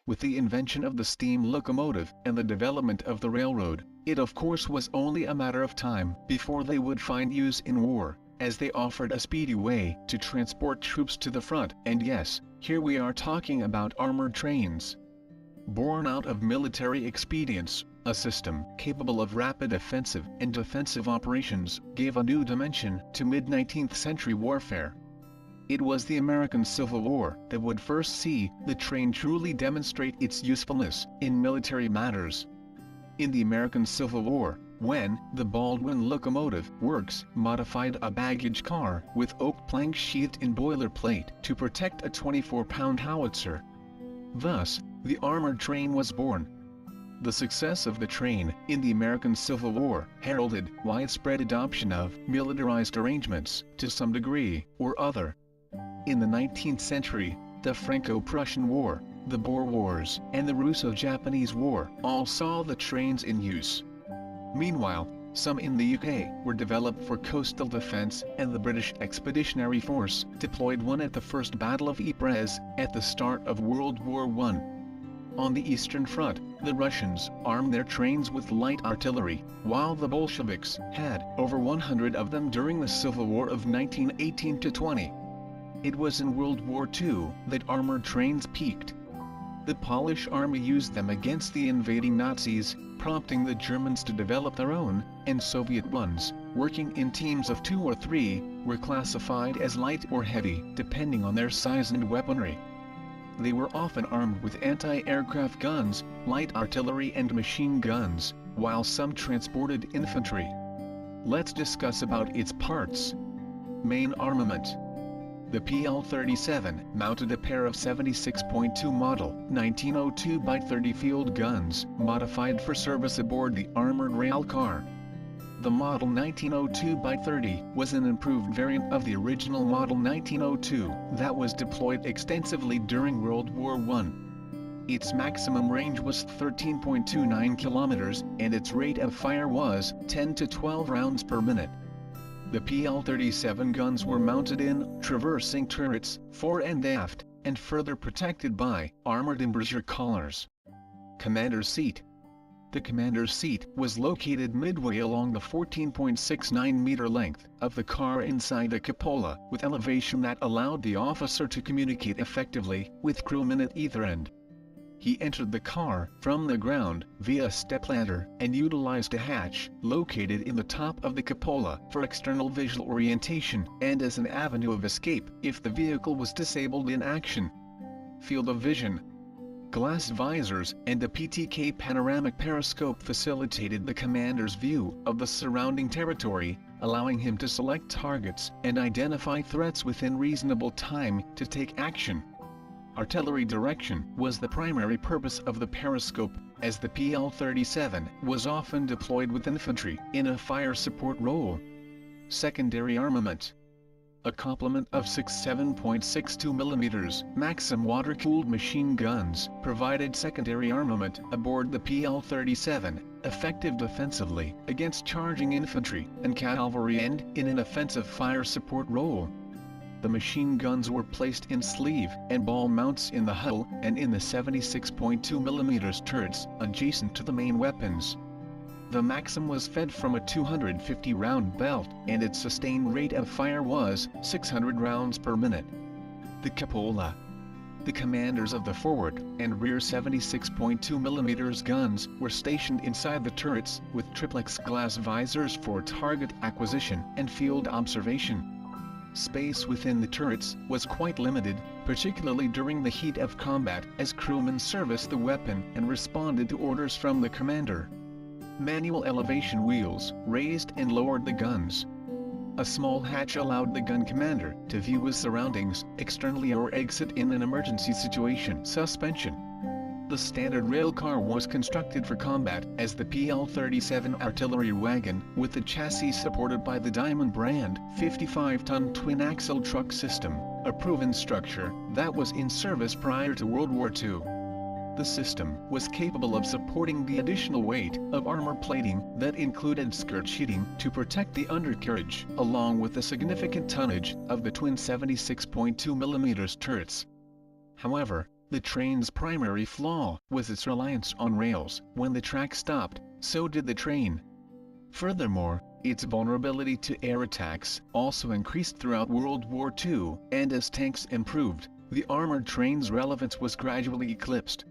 With the invention of the steam locomotive and the development of the railroad, it of course was only a matter of time before they would find use in war, as they offered a speedy way to transport troops to the front. And yes, here we are talking about armored trains. Born out of military expedience, a system capable of rapid offensive and defensive operations gave a new dimension to mid-19th century warfare. It was the American Civil War that would first see the train truly demonstrate its usefulness in military matters. In the American Civil War, when the Baldwin Locomotive Works modified a baggage car with oak planks sheathed in boilerplate to protect a 24-pound howitzer. Thus, the armored train was born. The success of the train in the American Civil War heralded widespread adoption of militarized arrangements to some degree or other. In the 19th century, the Franco-Prussian War, the Boer Wars, and the Russo-Japanese War all saw the trains in use. Meanwhile, some in the UK were developed for coastal defense, and the British Expeditionary Force deployed one at the First Battle of Ypres at the start of World War I. On the Eastern Front, the Russians armed their trains with light artillery, while the Bolsheviks had over 100 of them during the Civil War of 1918-20. It was in World War II that armored trains peaked. The Polish army used them against the invading Nazis, prompting the Germans to develop their own, and Soviet ones, working in teams of 2 or 3, were classified as light or heavy depending on their size and weaponry. They were often armed with anti-aircraft guns, light artillery and machine guns, while some transported infantry. Let's discuss about its parts. Main armament. The PL-37 mounted a pair of 76.2 model 1902 by 30 field guns, modified for service aboard the armored rail car. The model 1902 by 30 was an improved variant of the original model 1902 that was deployed extensively during World War I. Its maximum range was 13.29 kilometers, and its rate of fire was 10 to 12 rounds per minute. The PL-37 guns were mounted in traversing turrets, fore and aft, and further protected by armored embrasure collars. Commander's seat. The commander's seat was located midway along the 14.69-meter length of the car inside a cupola, with elevation that allowed the officer to communicate effectively with crewmen at either end. He entered the car from the ground via a stepladder and utilized a hatch located in the top of the cupola for external visual orientation and as an avenue of escape if the vehicle was disabled in action. Field of vision. Glass visors and a PTK panoramic periscope facilitated the commander's view of the surrounding territory, allowing him to select targets and identify threats within reasonable time to take action. Artillery direction was the primary purpose of the periscope, as the PL-37 was often deployed with infantry in a fire support role. Secondary armament. A complement of 6 7.62 mm Maxim water-cooled machine guns provided secondary armament aboard the PL-37, effective defensively against charging infantry and cavalry and in an offensive fire support role. The machine guns were placed in sleeve and ball mounts in the hull and in the 76.2 mm turrets adjacent to the main weapons. The Maxim was fed from a 250-round belt, and its sustained rate of fire was 600 rounds per minute. The cupola. The commanders of the forward and rear 76.2 mm guns were stationed inside the turrets with triplex glass visors for target acquisition and field observation. Space within the turrets was quite limited, particularly during the heat of combat, as crewmen serviced the weapon and responded to orders from the commander. Manual elevation wheels raised and lowered the guns. A small hatch allowed the gun commander to view his surroundings externally or exit in an emergency situation. Suspension. The standard rail car was constructed for combat as the PL-37 artillery wagon, with the chassis supported by the Diamond brand 55-ton twin-axle truck system, a proven structure that was in service prior to World War II. The system was capable of supporting the additional weight of armor plating that included skirt sheeting to protect the undercarriage, along with the significant tonnage of the twin 76.2 mm turrets. However, The train's primary flaw was its reliance on rails. When the track stopped, so did the train. Furthermore, its vulnerability to air attacks also increased throughout World War II, and as tanks improved, the armored train's relevance was gradually eclipsed.